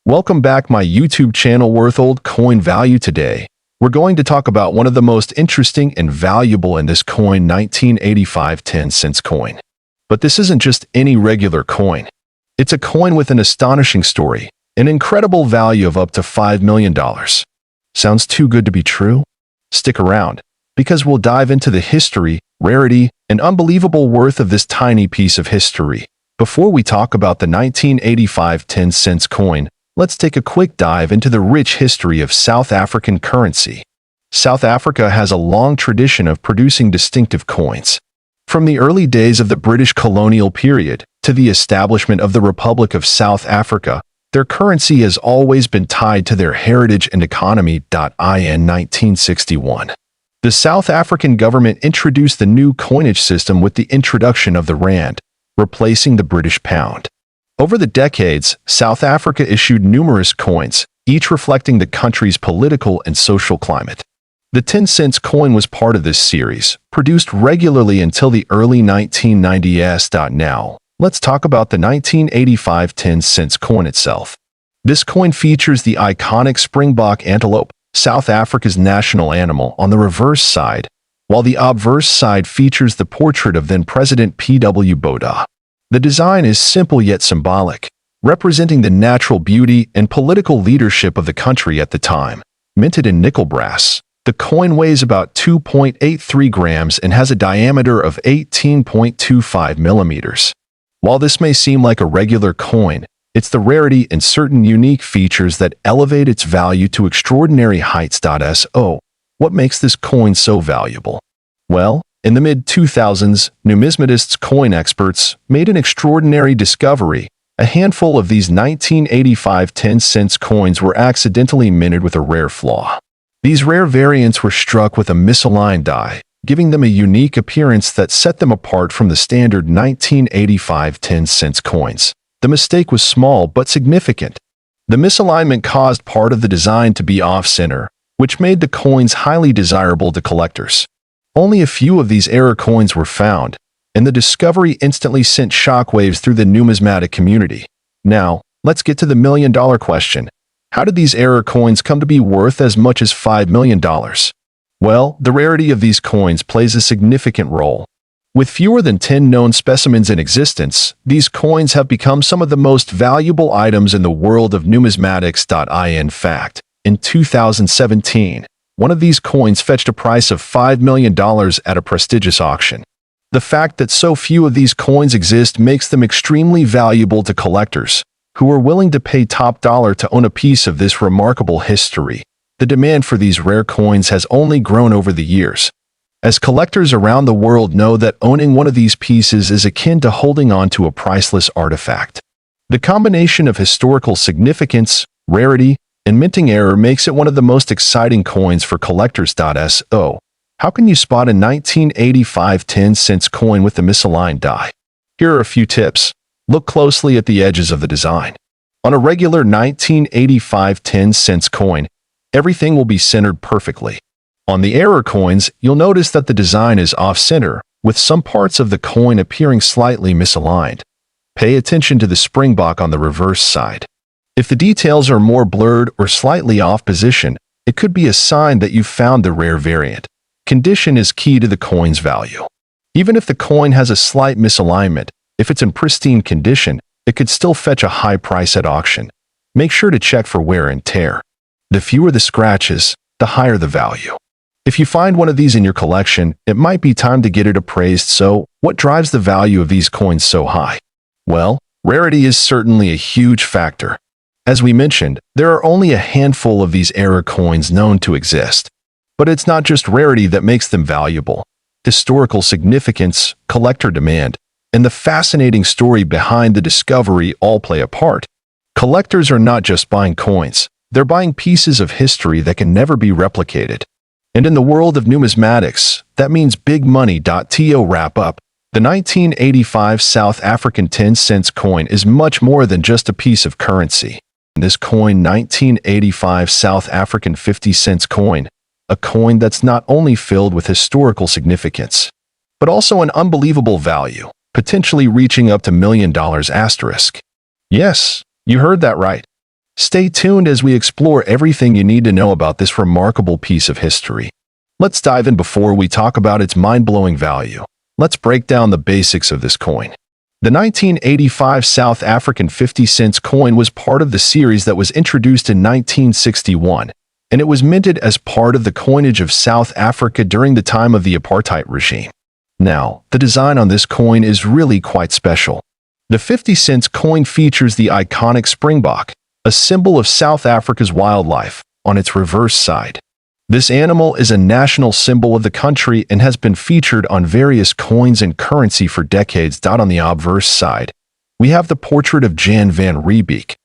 Welcome back my YouTube channel Worth Old Coin Value. Today, we're going to talk about one of the most interesting and valuable in this coin, 1985 10-cent coin. But this isn't just any regular coin. It's a coin with an astonishing story, an incredible value of up to $5 million. Sounds too good to be true? Stick around, because we'll dive into the history, rarity, and unbelievable worth of this tiny piece of history. Before we talk about the 1985 10-cent coin, let's take a quick dive into the rich history of South African currency. South Africa has a long tradition of producing distinctive coins. From the early days of the British colonial period to the establishment of the Republic of South Africa, their currency has always been tied to their heritage and economy. In 1961, the South African government introduced the new coinage system with the introduction of the rand, replacing the British pound. Over the decades, South Africa issued numerous coins, each reflecting the country's political and social climate. The 10-cent coin was part of this series, produced regularly until the early 1990s. Now, let's talk about the 1985 10-cent coin itself. This coin features the iconic springbok antelope, South Africa's national animal, on the reverse side, while the obverse side features the portrait of then-President P.W. Botha. The design is simple yet symbolic, representing the natural beauty and political leadership of the country at the time. Minted in nickel brass, the coin weighs about 2.83 grams and has a diameter of 18.25 millimeters. While this may seem like a regular coin, it's the rarity and certain unique features that elevate its value to extraordinary heights. So, what makes this coin so valuable? Well, in the mid-2000s, numismatics coin experts made an extraordinary discovery. A handful of these 1985 10-cent coins were accidentally minted with a rare flaw. These rare variants were struck with a misaligned die, giving them a unique appearance that set them apart from the standard 1985 10-cent coins. The mistake was small but significant. The misalignment caused part of the design to be off-center, which made the coins highly desirable to collectors. Only a few of these error coins were found, and the discovery instantly sent shockwaves through the numismatic community. Now, let's get to the million-dollar question. How did these error coins come to be worth as much as $5 million? Well, the rarity of these coins plays a significant role. With fewer than 10 known specimens in existence, these coins have become some of the most valuable items in the world of numismatics. In fact, in 2017, one of these coins fetched a price of $5 million at a prestigious auction. The fact that so few of these coins exist makes them extremely valuable to collectors, who are willing to pay top dollar to own a piece of this remarkable history. The demand for these rare coins has only grown over the years, as collectors around the world know that owning one of these pieces is akin to holding on to a priceless artifact. The combination of historical significance, rarity, and minting error makes it one of the most exciting coins for collectors. So, how can you spot a 1985 10-cent coin with a misaligned die? Here are a few tips. Look closely at the edges of the design. On a regular 1985 10-cent coin, everything will be centered perfectly. On the error coins, you'll notice that the design is off-center, with some parts of the coin appearing slightly misaligned. Pay attention to the springbok on the reverse side. If the details are more blurred or slightly off position, it could be a sign that you've found the rare variant. Condition is key to the coin's value. Even if the coin has a slight misalignment, if it's in pristine condition, it could still fetch a high price at auction. Make sure to check for wear and tear. The fewer the scratches, the higher the value. If you find one of these in your collection, it might be time to get it appraised. So, what drives the value of these coins so high? Well, rarity is certainly a huge factor. As we mentioned, there are only a handful of these error coins known to exist. But it's not just rarity that makes them valuable. Historical significance, collector demand, and the fascinating story behind the discovery all play a part. Collectors are not just buying coins, they're buying pieces of history that can never be replicated. And in the world of numismatics, that means big money. To wrap up, the 1985 South African 10-cent coin is much more than just a piece of currency. This coin, 1985 South African 50-cent coin, a coin that's not only filled with historical significance, but also an unbelievable value, potentially reaching up to $1 million. Yes, you heard that right. Stay tuned as we explore everything you need to know about this remarkable piece of history. Let's dive in. Before we talk about its mind-blowing value, let's break down the basics of this coin. The 1985 South African 50-cent coin was part of the series that was introduced in 1961, and it was minted as part of the coinage of South Africa during the time of the apartheid regime. Now, the design on this coin is really quite special. The 50-cent coin features the iconic springbok, a symbol of South Africa's wildlife, on its reverse side. This animal is a national symbol of the country and has been featured on various coins and currency for decades. On the obverse side, we have the portrait of Jan van Riebeeck,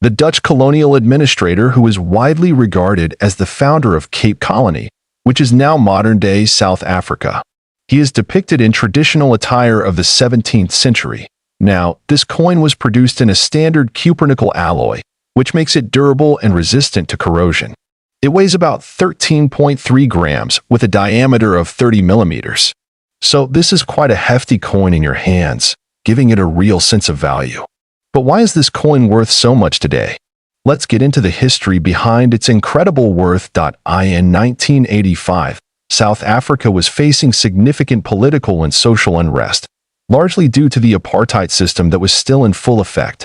the Dutch colonial administrator who is widely regarded as the founder of Cape Colony, which is now modern-day South Africa. He is depicted in traditional attire of the 17th century. Now, this coin was produced in a standard cupronickel alloy, which makes it durable and resistant to corrosion. It weighs about 13.3 grams with a diameter of 30 millimeters. So this is quite a hefty coin in your hands, giving it a real sense of value. But why is this coin worth so much today? Let's get into the history behind its incredible worth. In 1985, South Africa was facing significant political and social unrest, largely due to the apartheid system that was still in full effect.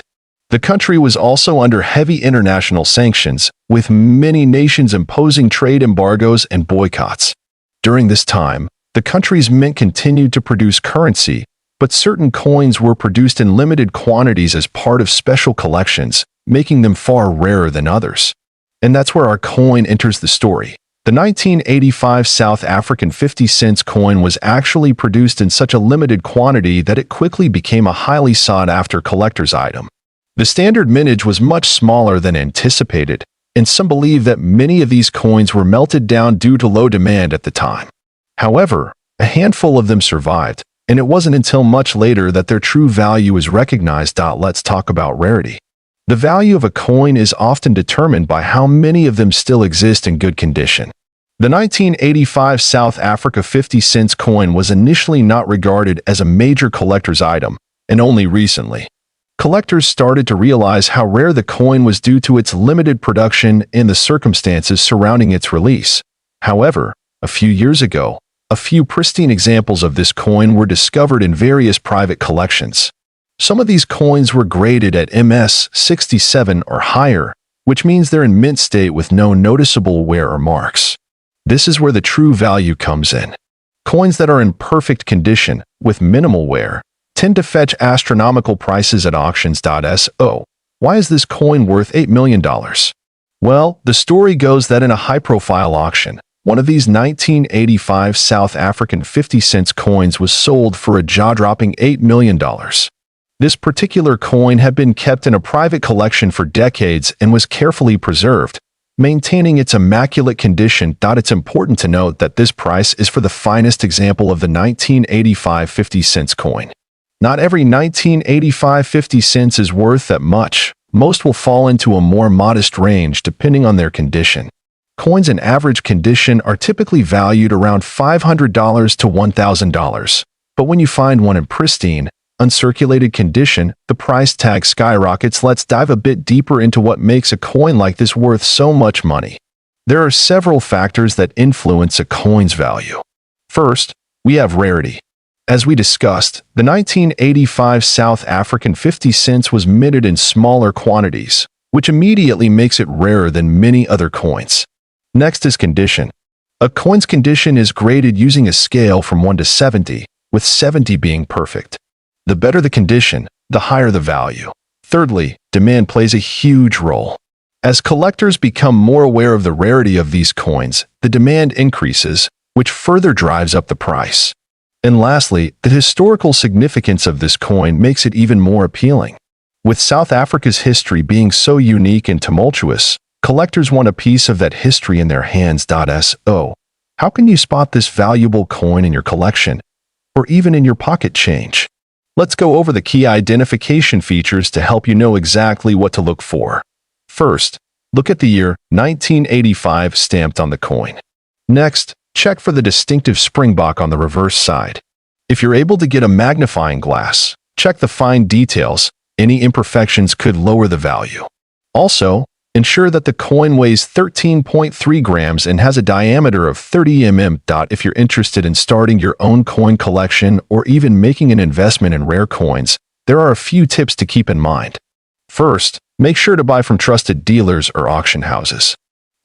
The country was also under heavy international sanctions, with many nations imposing trade embargoes and boycotts. During this time, the country's mint continued to produce currency, but certain coins were produced in limited quantities as part of special collections, making them far rarer than others. And that's where our coin enters the story. The 1985 South African 50-cent coin was actually produced in such a limited quantity that it quickly became a highly sought-after collector's item. The standard mintage was much smaller than anticipated, and some believe that many of these coins were melted down due to low demand at the time. However, a handful of them survived, and it wasn't until much later that their true value is recognized. Let's talk about rarity. The value of a coin is often determined by how many of them still exist in good condition. The 1985 South Africa 50-cent coin was initially not regarded as a major collector's item, and only recently, collectors started to realize how rare the coin was due to its limited production and the circumstances surrounding its release. However, a few years ago, a few pristine examples of this coin were discovered in various private collections. Some of these coins were graded at MS 67 or higher, which means they're in mint state with no noticeable wear or marks. This is where the true value comes in. Coins that are in perfect condition, with minimal wear, tend to fetch astronomical prices at auctions. So, why is this coin worth $8 million? Well, the story goes that in a high-profile auction, one of these 1985 South African 50-cent coins was sold for a jaw-dropping $8 million. This particular coin had been kept in a private collection for decades and was carefully preserved, maintaining its immaculate condition. It's important to note that this price is for the finest example of the 1985 50-cent coin. Not every 1985 50 cents is worth that much. Most will fall into a more modest range depending on their condition. Coins in average condition are typically valued around $500 to $1,000. But when you find one in pristine, uncirculated condition, the price tag skyrockets. Let's dive a bit deeper into what makes a coin like this worth so much money. There are several factors that influence a coin's value. First, we have rarity. As we discussed, the 1985 South African 50 cents was minted in smaller quantities, which immediately makes it rarer than many other coins. Next is condition. A coin's condition is graded using a scale from 1 to 70, with 70 being perfect. The better the condition, the higher the value. Thirdly, demand plays a huge role. As collectors become more aware of the rarity of these coins, the demand increases, which further drives up the price. And lastly, the historical significance of this coin makes it even more appealing. With South Africa's history being so unique and tumultuous, collectors want a piece of that history in their hands. So, how can you spot this valuable coin in your collection, or even in your pocket change? Let's go over the key identification features to help you know exactly what to look for. First, look at the year 1985 stamped on the coin. Next, check for the distinctive springbok on the reverse side. If you're able to get a magnifying glass, check the fine details. Any imperfections could lower the value. Also, Ensure that the coin weighs 13.3 grams and has a diameter of 30 mm. If you're interested in starting your own coin collection or even making an investment in rare coins, there are a few tips to keep in mind. First, make sure to buy from trusted dealers or auction houses.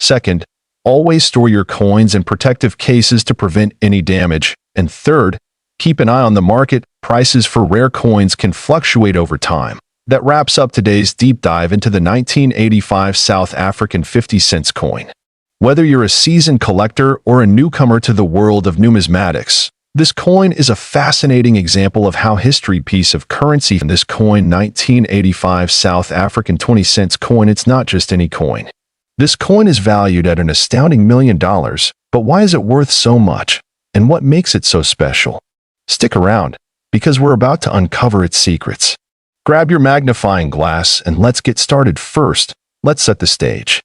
Second, always store your coins in protective cases to prevent any damage. And third, keep an eye on the market. Prices for rare coins can fluctuate over time. That wraps up today's deep dive into the 1985 South African 50-cent coin. Whether you're a seasoned collector or a newcomer to the world of numismatics, this coin is a fascinating example of how history piece of currency. In this coin, 1985 South African 20-cent coin, it's not just any coin. This coin is valued at an astounding $1 million, but why is it worth so much? And what makes it so special? Stick around, because we're about to uncover its secrets. Grab your magnifying glass and let's get started. First, let's set the stage.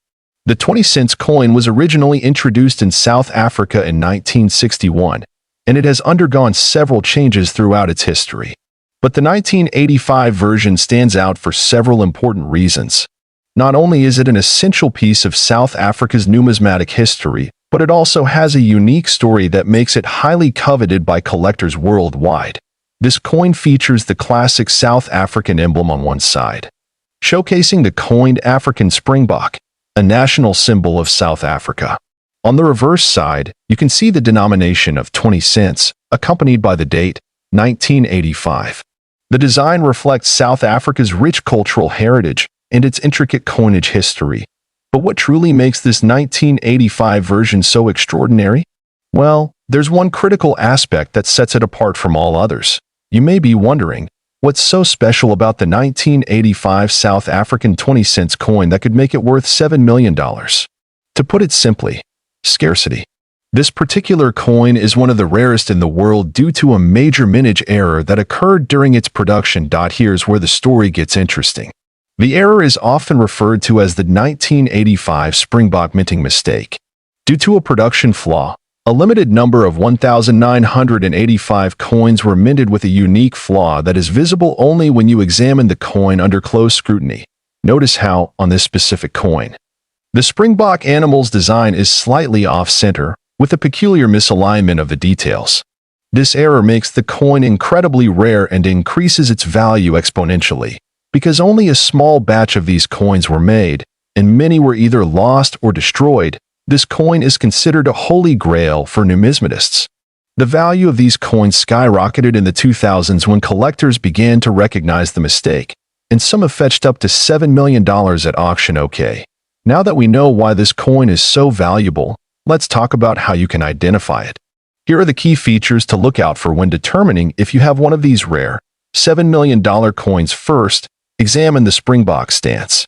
The 20-cent coin was originally introduced in South Africa in 1961, and it has undergone several changes throughout its history. But the 1985 version stands out for several important reasons. Not only is it an essential piece of South Africa's numismatic history, but it also has a unique story that makes it highly coveted by collectors worldwide. This coin features the classic South African emblem on one side, showcasing the coined African springbok, a national symbol of South Africa. On the reverse side, you can see the denomination of 20 cents, accompanied by the date, 1985. The design reflects South Africa's rich cultural heritage and its intricate coinage history. But what truly makes this 1985 version so extraordinary? Well, there's one critical aspect that sets it apart from all others. You may be wondering, what's so special about the 1985 South African 20-cent coin that could make it worth $7 million? To put it simply, scarcity. This particular coin is one of the rarest in the world due to a major mintage error that occurred during its production. Here's where the story gets interesting. The error is often referred to as the 1985 Springbok minting mistake. Due to a production flaw, a limited number of 1,985 coins were minted with a unique flaw that is visible only when you examine the coin under close scrutiny. Notice how, on this specific coin, the Springbok animal's design is slightly off-center, with a peculiar misalignment of the details. This error makes the coin incredibly rare and increases its value exponentially, because only a small batch of these coins were made, and many were either lost or destroyed. This coin is considered a holy grail for numismatists. The value of these coins skyrocketed in the 2000s when collectors began to recognize the mistake, and some have fetched up to $7 million at auction. Okay, now that we know why this coin is so valuable, let's talk about how you can identify it. Here are the key features to look out for when determining if you have one of these rare $7 million coins. First, examine the Springbok stance.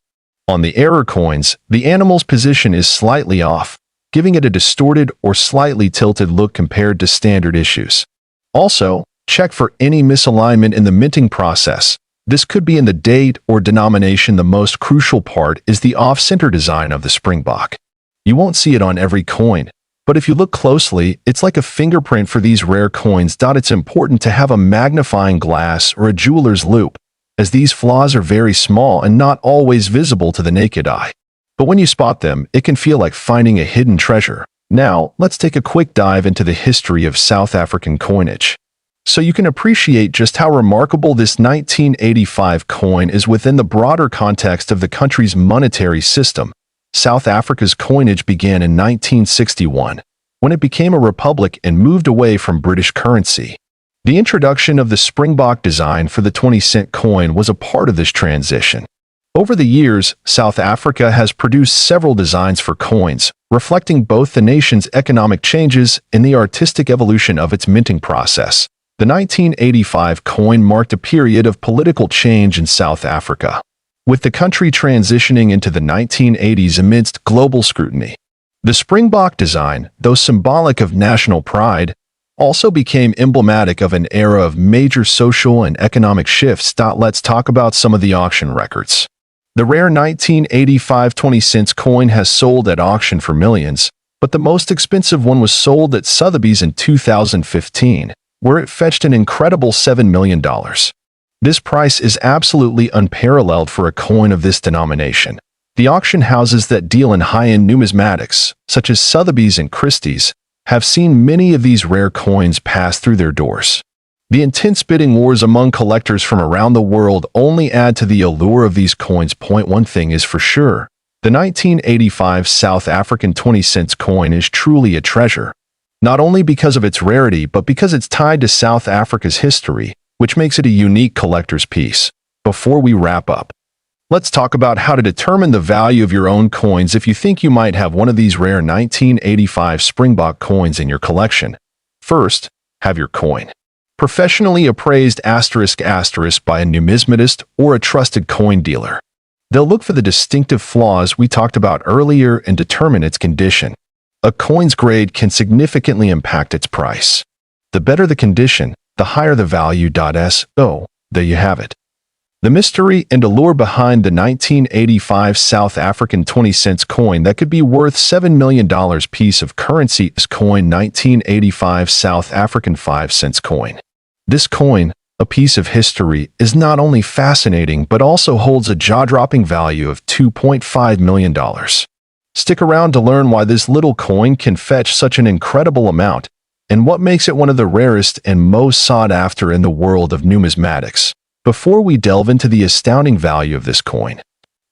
On the error coins, the animal's position is slightly off, giving it a distorted or slightly tilted look compared to standard issues. Also, check for any misalignment in the minting process. This could be in the date or denomination. The most crucial part is the off-center design of the Springbok. You won't see it on every coin, but if you look closely, it's like a fingerprint for these rare coins. It's important to have a magnifying glass or a jeweler's loupe, as these flaws are very small and not always visible to the naked eye. But when you spot them, it can feel like finding a hidden treasure. Now, let's take a quick dive into the history of South African coinage, so you can appreciate just how remarkable this 1985 coin is within the broader context of the country's monetary system. South Africa's coinage began in 1961, when it became a republic and moved away from British currency. The introduction of the Springbok design for the 20-cent coin was a part of this transition. Over the years, South Africa has produced several designs for coins, reflecting both the nation's economic changes and the artistic evolution of its minting process. The 1985 coin marked a period of political change in South Africa, with the country transitioning into the 1980s amidst global scrutiny. The Springbok design, though symbolic of national pride, also became emblematic of an era of major social and economic shifts. Let's talk about some of the auction records. The rare 1985 20-cent coin has sold at auction for millions, but the most expensive one was sold at Sotheby's in 2015, where it fetched an incredible $7 million. This price is absolutely unparalleled for a coin of this denomination. The auction houses that deal in high-end numismatics, such as Sotheby's and Christie's, have seen many of these rare coins pass through their doors. The intense bidding wars among collectors from around the world only add to the allure of these coins. One thing is for sure, the 1985 South African 20-cent coin is truly a treasure, not only because of its rarity but because it's tied to South Africa's history, which makes it a unique collector's piece. Before we wrap up, let's talk about how to determine the value of your own coins if you think you might have one of these rare 1985 Springbok coins in your collection. First, have your coin professionally appraised *** by a numismatist or a trusted coin dealer. They'll look for the distinctive flaws we talked about earlier and determine its condition. A coin's grade can significantly impact its price. The better the condition, the higher the value. So, there you have it. The mystery and allure behind the 1985 South African 20-cent coin that could be worth $7 million piece of currency is coin 1985 South African 5-cent coin. This coin, a piece of history, is not only fascinating but also holds a jaw-dropping value of $2.5 million. Stick around to learn why this little coin can fetch such an incredible amount and what makes it one of the rarest and most sought after in the world of numismatics. Before we delve into the astounding value of this coin,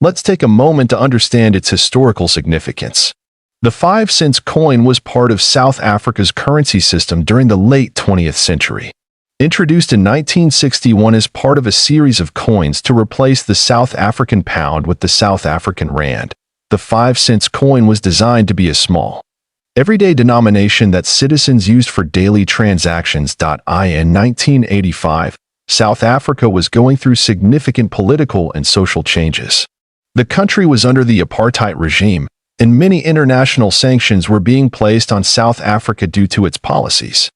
let's take a moment to understand its historical significance. The 5-cent coin was part of South Africa's currency system during the late 20th century. Introduced in 1961 as part of a series of coins to replace the South African pound with the South African rand, the 5-cent coin was designed to be a small, everyday denomination that citizens used for daily transactions. In 1985, South Africa was going through significant political and social changes. The country was under the apartheid regime, and many international sanctions were being placed on South Africa due to its policies.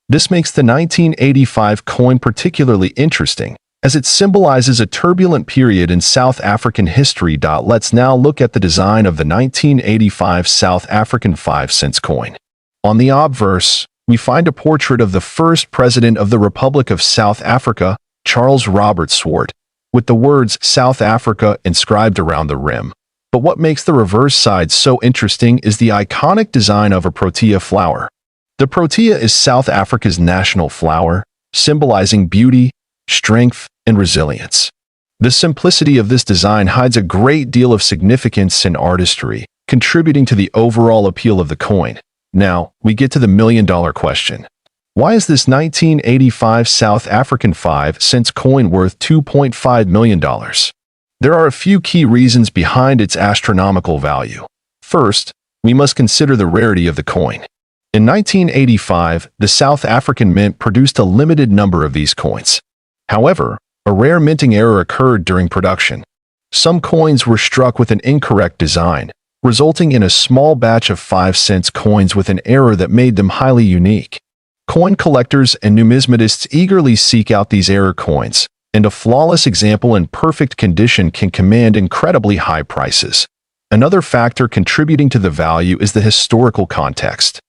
This makes the 1985 coin particularly interesting, as it symbolizes a turbulent period in South African history. Let's now look at the design of the 1985 South African 5-cent coin. On the obverse, we find a portrait of the first president of the Republic of South Africa, Charles Robert Swart, with the words South Africa inscribed around the rim. But what makes the reverse side so interesting is the iconic design of a protea flower. The protea is South Africa's national flower, symbolizing beauty, strength, and resilience. The simplicity of this design hides a great deal of significance and artistry, contributing to the overall appeal of the coin. Now, we get to the million-dollar question. Why is this 1985 South African 5-cent coin worth $2.5 million? There are a few key reasons behind its astronomical value. First, we must consider the rarity of the coin. In 1985, the South African Mint produced a limited number of these coins. However, a rare minting error occurred during production. Some coins were struck with an incorrect design, resulting in a small batch of 5-cent coins with an error that made them highly unique. Coin collectors and numismatists eagerly seek out these error coins, and a flawless example in perfect condition can command incredibly high prices. Another factor contributing to the value is the historical context.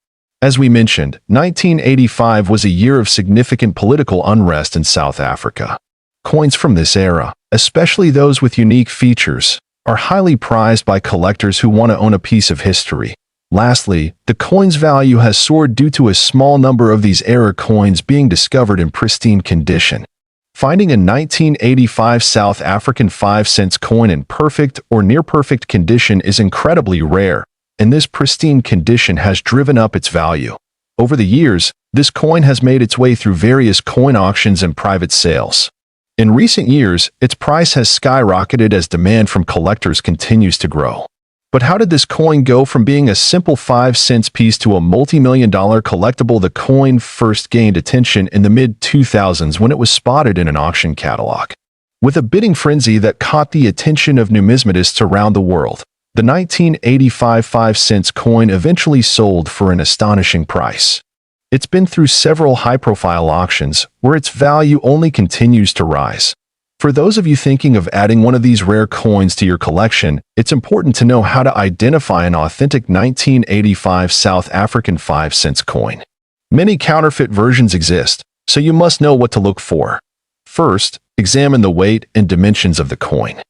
As we mentioned, 1985 was a year of significant political unrest in South Africa. Coins from this era, especially those with unique features, are highly prized by collectors who want to own a piece of history. Lastly, the coin's value has soared due to a small number of these error coins being discovered in pristine condition. Finding a 1985 South African 5-cent coin in perfect or near-perfect condition is incredibly rare, and this pristine condition has driven up its value. Over the years, this coin has made its way through various coin auctions and private sales. In recent years, its price has skyrocketed as demand from collectors continues to grow. But how did this coin go from being a simple 5-cent piece to a multi-million-dollar collectible? The coin first gained attention in the mid-2000s when it was spotted in an auction catalog. With a bidding frenzy that caught the attention of numismatists around the world, the 1985 5-cent coin eventually sold for an astonishing price. It's been through several high-profile auctions, where its value only continues to rise. For those of you thinking of adding one of these rare coins to your collection, it's important to know how to identify an authentic 1985 South African 5-cent coin. Many counterfeit versions exist, so you must know what to look for. First, examine the weight and dimensions of the coin.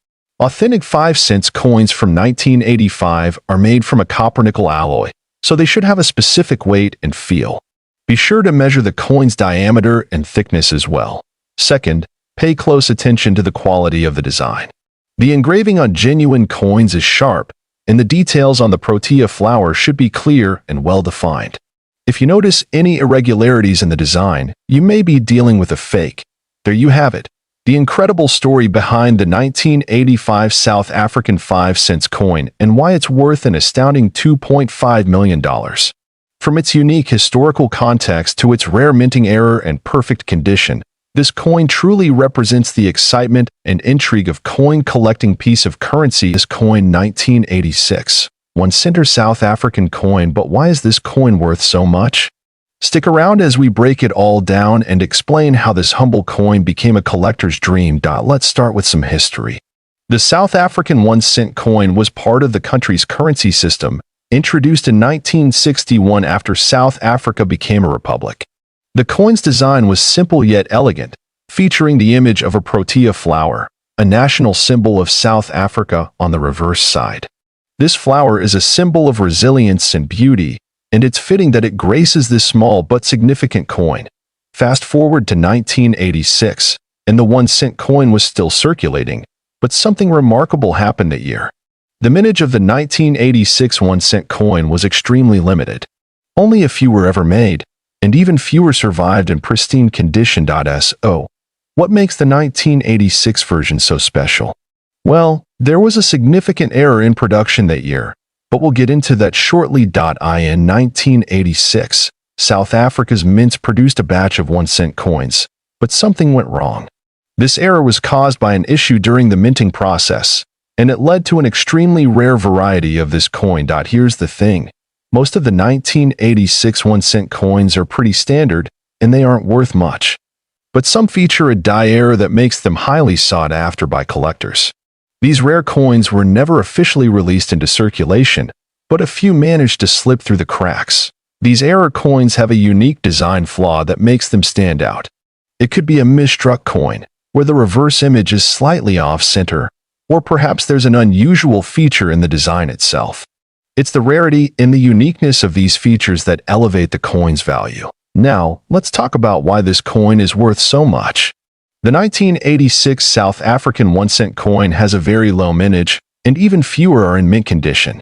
Authentic 5-cent coins from 1985 are made from a copper-nickel alloy, so they should have a specific weight and feel. Be sure to measure the coin's diameter and thickness as well. Second, pay close attention to the quality of the design. The engraving on genuine coins is sharp, and the details on the protea flower should be clear and well-defined. If you notice any irregularities in the design, you may be dealing with a fake. There you have it. The incredible story behind the 1985 South African 5-cent coin and why it's worth an astounding $2.5 million. From its unique historical context to its rare minting error and perfect condition, this coin truly represents the excitement and intrigue of coin collecting piece of currency. This coin 1986, 1-cent South African coin, but why is this coin worth so much? Stick around as we break it all down and explain how this humble coin became a collector's dream. Let's start with some history. The South African 1-cent coin was part of the country's currency system, introduced in 1961 after South Africa became a republic. The coin's design was simple yet elegant, featuring the image of a protea flower, a national symbol of South Africa, on the reverse side. This flower is a symbol of resilience and beauty, and it's fitting that it graces this small but significant coin. Fast forward to 1986, and the 1-cent coin was still circulating, but something remarkable happened that year. The mintage of the 1986 1-cent coin was extremely limited. Only a few were ever made, and even fewer survived in pristine condition. So, what makes the 1986 version so special? Well, there was a significant error in production that year, but we'll get into that shortly. In 1986, South Africa's mints produced a batch of 1-cent coins, but something went wrong. This error was caused by an issue during the minting process, and it led to an extremely rare variety of this coin. Here's the thing. Most of the 1986 1-cent coins are pretty standard, and they aren't worth much. But some feature a die error that makes them highly sought after by collectors. These rare coins were never officially released into circulation, but a few managed to slip through the cracks. These error coins have a unique design flaw that makes them stand out. It could be a misstruck coin, where the reverse image is slightly off-center, or perhaps there's an unusual feature in the design itself. It's the rarity and the uniqueness of these features that elevate the coin's value. Now, let's talk about why this coin is worth so much. The 1986 South African 1-cent coin has a very low mintage, and even fewer are in mint condition.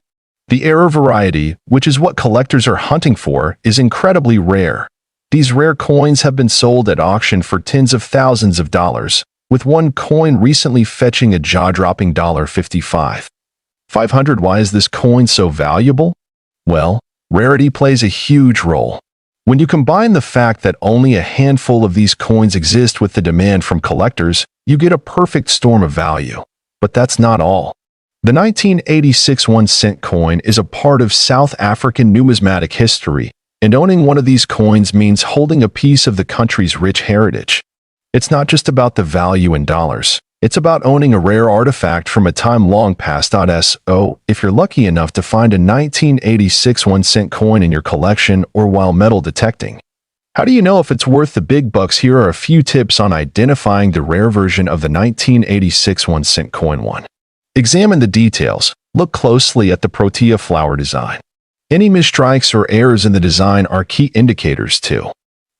The error variety, which is what collectors are hunting for, is incredibly rare. These rare coins have been sold at auction for tens of thousands of dollars, with one coin recently fetching a jaw-dropping $55. 500. Why is this coin so valuable? Well, rarity plays a huge role. When you combine the fact that only a handful of these coins exist with the demand from collectors, you get a perfect storm of value. But that's not all. The 1986 1-cent coin is a part of South African numismatic history, and owning one of these coins means holding a piece of the country's rich heritage. It's not just about the value in dollars. It's about owning a rare artifact from a time long past. So, if you're lucky enough to find a 1986 1-cent coin in your collection or while metal detecting. How do you know if it's worth the big bucks? Here are a few tips on identifying the rare version of the 1986 1-cent coin. 1. Examine the details. Look closely at the protea flower design. Any misstrikes or errors in the design are key indicators. 2.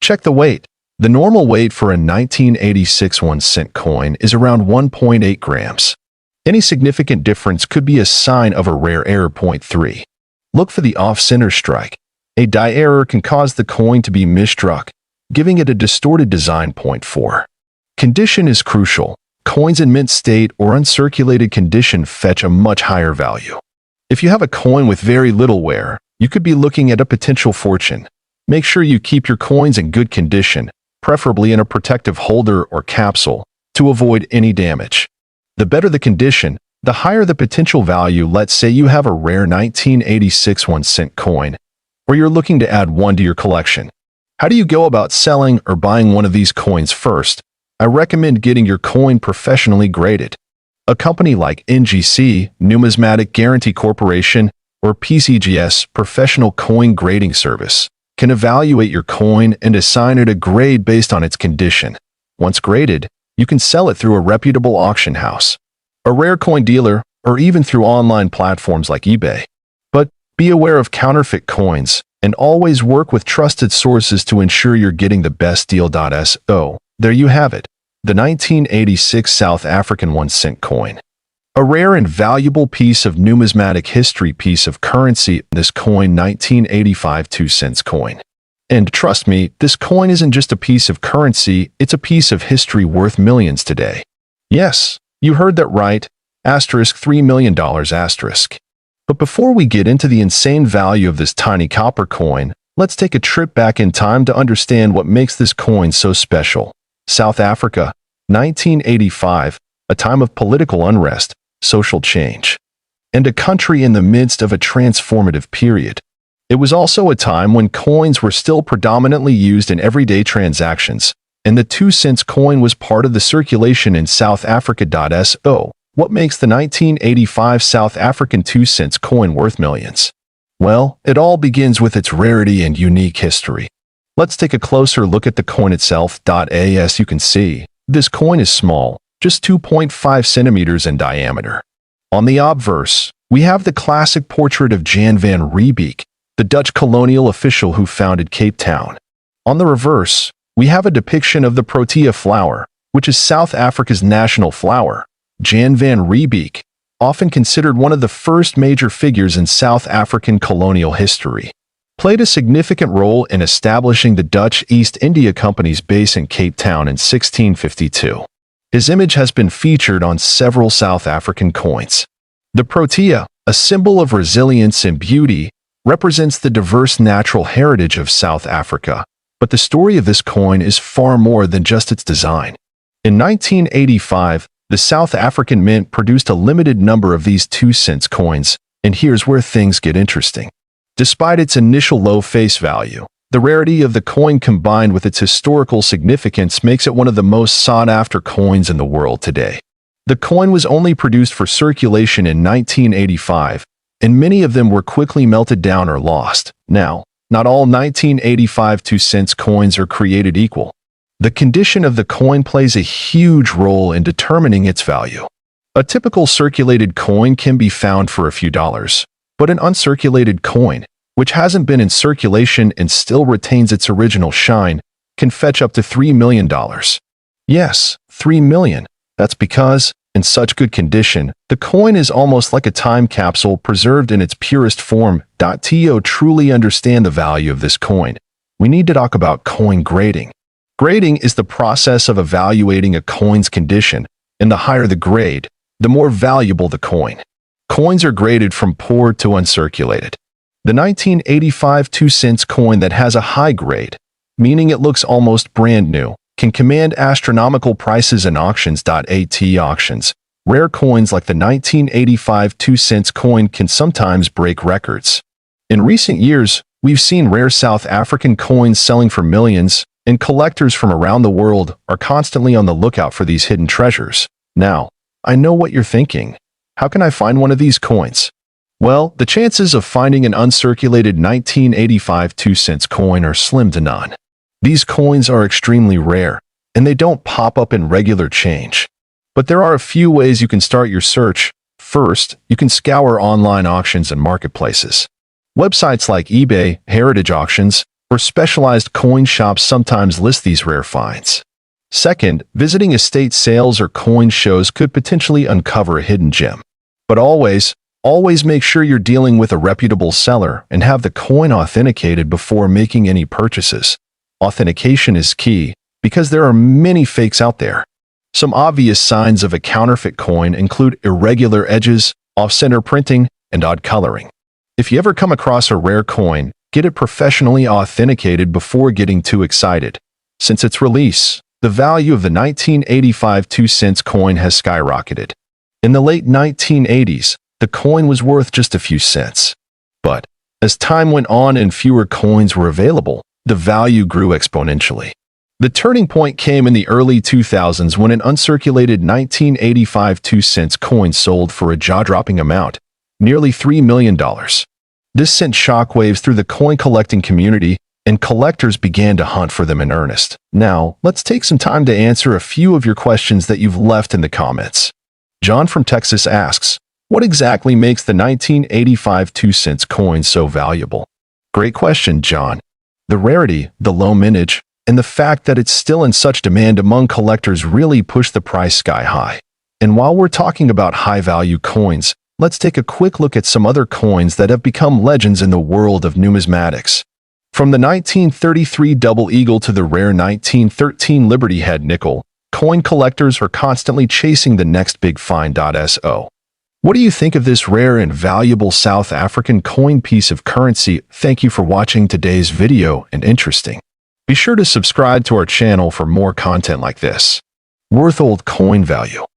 Check the weight. The normal weight for a 1986 1-cent coin is around 1.8 grams. Any significant difference could be a sign of a rare error. 3. Look for the off-center strike. A die error can cause the coin to be misstruck, giving it a distorted design. 4. Condition is crucial. Coins in mint state or uncirculated condition fetch a much higher value. If you have a coin with very little wear, you could be looking at a potential fortune. Make sure you keep your coins in good condition, preferably in a protective holder or capsule, to avoid any damage. The better the condition, the higher the potential value. Let's say you have a rare 1986 1-cent coin, or you're looking to add one to your collection. How do you go about selling or buying one of these coins? First, I recommend getting your coin professionally graded. A company like NGC, Numismatic Guarantee Corporation, or PCGS, Professional Coin Grading Service, can evaluate your coin and assign it a grade based on its condition. Once graded, you can sell it through a reputable auction house. a rare coin dealer, or even through online platforms like eBay. But be aware of counterfeit coins and always work with trusted sources to ensure you're getting the best deal. So, there you have it, the 1986 South African 1-cent coin. A rare and valuable piece of numismatic history, piece of currency, this coin 1985 2-cent coin. And trust me, this coin isn't just a piece of currency, it's a piece of history worth millions today. Yes, you heard that right, $3 million asterisk. But before we get into the insane value of this tiny copper coin, let's take a trip back in time to understand what makes this coin so special. South Africa, 1985, a time of political unrest, social change, and a country in the midst of a transformative period. It was also a time when coins were still predominantly used in everyday transactions, and the 2-cent coin was part of the circulation in South Africa. So, what makes the 1985 South African 2-cent coin worth millions? Well, it all begins with its rarity and unique history. Let's take a closer look at the coin itself. As you can see, this coin is small, just 2.5 centimeters in diameter. On the obverse, we have the classic portrait of Jan van Riebeeck, the Dutch colonial official who founded Cape Town. On the reverse, we have a depiction of the protea flower, which is South Africa's national flower. Jan van Riebeeck, often considered one of the first major figures in South African colonial history, played a significant role in establishing the Dutch East India Company's base in Cape Town in 1652. His image has been featured on several South African coins. The protea, a symbol of resilience and beauty, represents the diverse natural heritage of South Africa, but the story of this coin is far more than just its design. In 1985, the South African Mint produced a limited number of these 2-cent coins, and here's where things get interesting. Despite its initial low face value, the rarity of the coin combined with its historical significance makes it one of the most sought-after coins in the world today. The coin was only produced for circulation in 1985, and many of them were quickly melted down or lost. Now, not all 1985 2-cent coins are created equal. The condition of the coin plays a huge role in determining its value. A typical circulated coin can be found for a few dollars, but an uncirculated coin, which hasn't been in circulation and still retains its original shine, can fetch up to $3 million. Yes, $3 million. That's because, in such good condition, the coin is almost like a time capsule preserved in its purest form. To truly understand the value of this coin, we need to talk about coin grading. Grading is the process of evaluating a coin's condition, and the higher the grade, the more valuable the coin. Coins are graded from poor to uncirculated. The 1985 2-cent coin that has a high grade, meaning it looks almost brand new, can command astronomical prices in auctions. At auctions, rare coins like the 1985 2-cent coin can sometimes break records. In recent years, we've seen rare South African coins selling for millions, and collectors from around the world are constantly on the lookout for these hidden treasures. Now, I know what you're thinking. How can I find one of these coins? Well, the chances of finding an uncirculated 1985 2-cent coin are slim to none. These coins are extremely rare, and they don't pop up in regular change. But there are a few ways you can start your search. First, you can scour online auctions and marketplaces. Websites like eBay, Heritage Auctions, or specialized coin shops sometimes list these rare finds. Second, visiting estate sales or coin shows could potentially uncover a hidden gem. But always make sure you're dealing with a reputable seller and have the coin authenticated before making any purchases. Authentication is key because there are many fakes out there. Some obvious signs of a counterfeit coin include irregular edges, off-center printing, and odd coloring. If you ever come across a rare coin, get it professionally authenticated before getting too excited. Since its release, the value of the 1985 2-cent coin has skyrocketed. In the late 1980s, the coin was worth just a few cents. But as time went on and fewer coins were available, the value grew exponentially. The turning point came in the early 2000s when an uncirculated 1985 2-cent coin sold for a jaw-dropping amount, nearly $3 million. This sent shockwaves through the coin collecting community, and collectors began to hunt for them in earnest. Now, let's take some time to answer a few of your questions that you've left in the comments. John from Texas asks, what exactly makes the 1985 2-cent coin so valuable? Great question, John. The rarity, the low mintage, and the fact that it's still in such demand among collectors really push the price sky high. And while we're talking about high-value coins, let's take a quick look at some other coins that have become legends in the world of numismatics. From the 1933 Double Eagle to the rare 1913 Liberty Head nickel, coin collectors are constantly chasing the next big find. So, what do you think of this rare and valuable South African coin piece of currency? Thank you for watching today's video and interesting. Be sure to subscribe to our channel for more content like this. Worth old coin value.